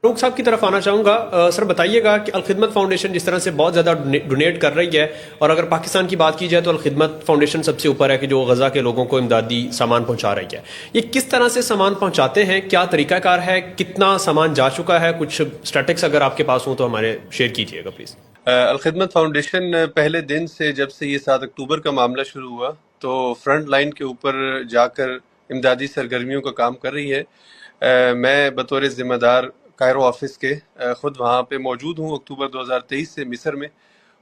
फारूक साहब की तरफ आना चाहूँगा। सर बताइएगा कि अलखिदमत फाउंडेशन जिस तरह से बहुत ज़्यादा डोनेट कर रही है, और अगर पाकिस्तान की बात की जाए तो अलखिदमत फाउंडेशन सबसे ऊपर है कि जो गज़ा के लोगों को इमदादी सामान पहुँचा रही है। ये किस तरह से सामान पहुँचाते हैं, क्या तरीक़ाकार है, कितना सामान जा चुका है, कुछ स्टैटिक्स अगर आपके पास हों तो हमारे शेयर कीजिएगा प्लीज़। अलखिदमत फाउंडेशन पहले दिन से, जब से ये 7 अक्टूबर का मामला शुरू हुआ, तो फ्रंट लाइन के ऊपर जाकर इमदादी सरगर्मियों का काम कर रही है। मैं बतौर ज़िम्मेदार कायरो ऑफिस के ख़ुद वहाँ पे मौजूद हूँ अक्टूबर 2023 से मिस्र में,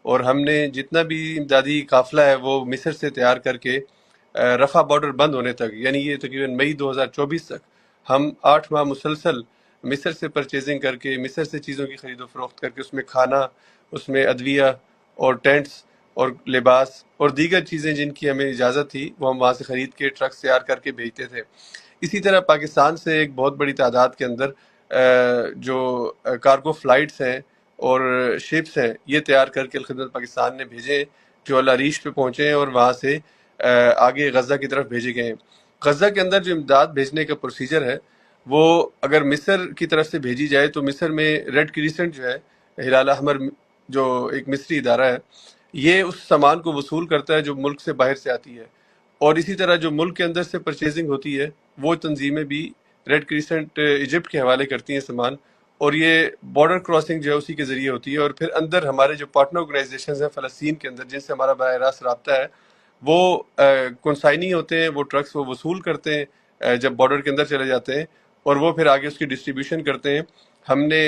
और हमने जितना भी इमदादी काफ़िला है वो मिस्र से तैयार करके रफ़ा बॉर्डर बंद होने तक, यानी ये तकरीबन मई 2024 तक, हम 8 माह मुसलसल मिस्र से परचेजिंग करके, मिस्र से चीज़ों की खरीदो फरोख्त करके, उसमें खाना, उसमें अदविया और टेंट्स और लिबास और दीगर चीज़ें जिनकी हमें इजाज़त थी वो हम वहाँ से ख़रीद के ट्रक तैयार करके भेजते थे। इसी तरह पाकिस्तान से एक बहुत बड़ी तादाद के अंदर जो कार्गो फ़्लाइट्स हैं और शिप्स हैं, ये तैयार करके अलखिदमत पाकिस्तान ने भेजे, जो अल अरीश पे पहुँचे हैं और वहाँ से आगे गज़ा की तरफ भेजे गए हैं। गज़ा के अंदर जो इमदाद भेजने का प्रोसीजर है, वो अगर मिस्र की तरफ से भेजी जाए तो मिस्र में रेड क्रिसेंट जो है, हिलाल अहमर जो एक मिस्री इदारा है, ये उस सामान को वसूल करता है जो मुल्क से बाहर से आती है, और इसी तरह जो मुल्क के अंदर से परचेजिंग होती है वो तंजीमें भी रेड क्रिसेंट इजिप्ट के हवाले करती हैं सामान, और ये बॉर्डर क्रॉसिंग जो है उसी के ज़रिए होती है। और फिर अंदर हमारे जो पार्टनर ऑर्गेनाइजेशन हैं फ़लस्तीन के अंदर, जिनसे हमारा बराह रास्त रब्ता है, वो कौनसाइनी होते हैं, वो ट्रक्स वो वसूल करते हैं जब बॉर्डर के अंदर चले जाते हैं, और वो फिर आगे उसकी डिस्ट्रीब्यूशन करते हैं। हमने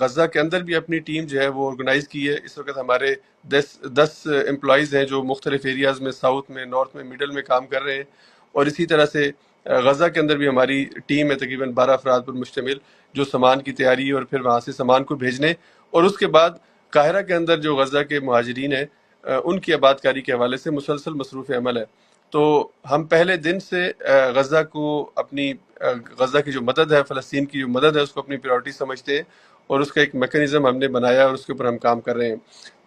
गज़ा के अंदर भी अपनी टीम जो है वो ऑर्गेनाइज़ की है। इस वक्त हमारे 10 एम्प्लॉइज़ हैं जो मुख्तलिफ एरियाज़ में, साउथ में, नॉर्थ में, मिडल में काम कर रहे हैं, और इसी तरह से गज़ा के अंदर भी हमारी टीम है तकरीबन 12 अफराद पर मुश्तमिल, जो सामान की तैयारी और फिर वहाँ से सामान को भेजने, और उसके बाद काहिरा के अंदर जो गज़ा के मुहाजिरीन हैं उनकी आबादकारी के हवाले से मुसलसल मसरूफ़ अमल है। तो हम पहले दिन से गज़ा को अपनी गज़ा की जो मदद है, फ़लस्तीन की जो मदद है, उसको अपनी प्रायोरिटी समझते हैं, और उसका एक मैकेनिज़्म हमने बनाया और उसके ऊपर हम काम कर रहे हैं।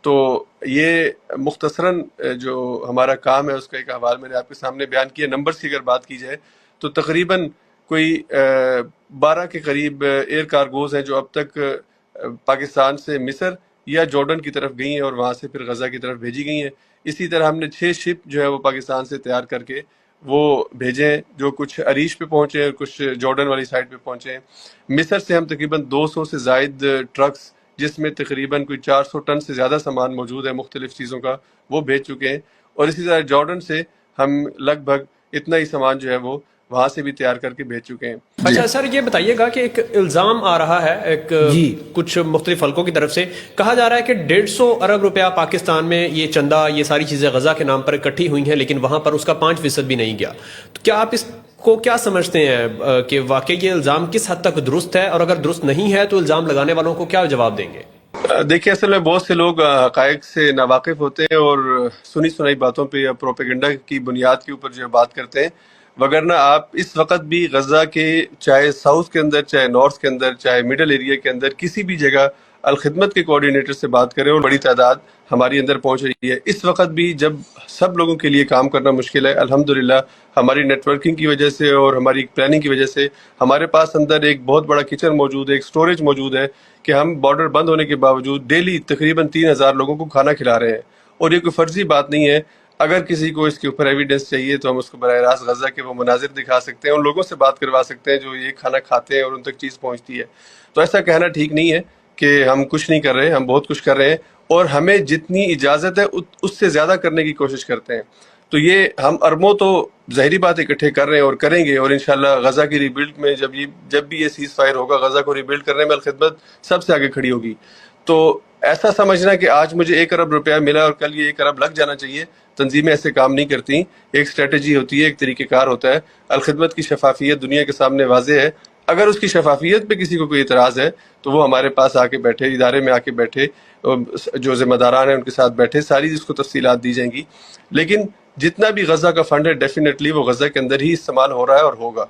तो ये मुख्तसरन जो हमारा काम है उसका एक हवाला मैंने आपके सामने बयान किया। नंबर्स की अगर बात की जाए तो तकरीबन कोई 12 के करीब एयर कार्गोज़ हैं जो अब तक पाकिस्तान से मिस्र या जॉर्डन की तरफ गई हैं और वहाँ से फिर गज़ा की तरफ भेजी गई हैं। इसी तरह हमने 6 शिप जो है वो पाकिस्तान से तैयार करके वो भेजे हैं, जो कुछ अरीश पे पहुँचे हैं और कुछ जॉर्डन वाली साइड पे पहुँचे हैं। मिस्र से हम तकरीबन 200 से ज़ायद ट्रक्स, जिसमें तकरीबन कोई 400 टन से ज़्यादा सामान मौजूद है मुख्तलिफ़ चीज़ों का, वो भेज चुके हैं, और इसी तरह जॉर्डन से हम लगभग इतना ही सामान जो है वो वहाँ से भी तैयार करके भेज चुके हैं। अच्छा सर, ये बताइएगा कि एक इल्ज़ाम आ रहा है कुछ मुख्तलिफ हल्कों की तरफ से, कहा जा रहा है कि 150 अरब रुपया पाकिस्तान में ये चंदा, ये सारी चीज़ें गज़ा के नाम पर इकट्ठी हुई हैं, लेकिन वहाँ पर उसका 5% भी नहीं गया। तो क्या आप इसको क्या समझते हैं कि वाकई ये इल्ज़ाम किस हद तक दुरुस्त है, और अगर दुरुस्त नहीं है तो इल्ज़ाम लगाने वालों को क्या जवाब देंगे? देखिए, असल में बहुत से लोग हक़ाइक़ से नावाकिफ़ होते हैं और सुनी सुनाई बातों पे या प्रोपेगेंडा की बुनियाद के ऊपर जो है बात करते हैं, वगरना आप इस वक्त भी गज़ा के, चाहे साउथ के अंदर, चाहे नॉर्थ के अंदर, चाहे मिडल एरिया के अंदर, किसी भी जगह अलखिदमत के कोऑर्डिनेटर से बात करें और बड़ी तादाद हमारी अंदर पहुंच रही है। इस वक्त भी जब सब लोगों के लिए काम करना मुश्किल है, अल्हम्दुलिल्लाह हमारी नेटवर्किंग की वजह से और हमारी प्लानिंग की वजह से हमारे पास अंदर एक बहुत बड़ा किचन मौजूद है, एक स्टोरेज मौजूद है, कि हम बॉर्डर बंद होने के बावजूद डेली तकरीबन 3000 लोगों को खाना खिला रहे हैं। और ये कोई फर्जी बात नहीं है। अगर किसी को इसके ऊपर एविडेंस चाहिए तो हम उसको बराह रास्त गज़ा के वो मनाजिर दिखा सकते हैं, उन लोगों से बात करवा सकते हैं जो ये खाना खाते हैं और उन तक चीज़ पहुंचती है। तो ऐसा कहना ठीक नहीं है कि हम कुछ नहीं कर रहे, हम बहुत कुछ कर रहे हैं, और हमें जितनी इजाज़त है उससे ज़्यादा करने की कोशिश करते हैं। तो ये हम अरबों तो ज़ाहिरी बात इकट्ठे कर रहे हैं और करेंगे, और इंशाल्लाह गज़ा की रीबिल्ड में जब भी ये सीज़ फायर होगा, गज़ा को रीबिल्ड करने में अलखिदमत सबसे आगे खड़ी होगी। तो ऐसा समझना कि आज मुझे 1 अरब रुपया मिला और कल ये 1 अरब लग जाना चाहिए, तंजीमें ऐसे काम नहीं करती। एक स्ट्रेटजी होती है, एक तरीक़ेकार होता है। अलखिदमत की शफाफियत दुनिया के सामने वाज़ेह है। अगर उसकी शफाफियत पे किसी को कोई इतराज़ है तो वो हमारे पास आके बैठे, इदारे में आके बैठे, जो ज़िम्मेदारान हैं उनके साथ बैठे, सारी उसको तफसीलात दी जाएंगी। लेकिन जितना भी गज़ा का फ़ंड है डेफिनेटली वो गज़ा के अंदर ही इस्तेमाल हो रहा है और होगा।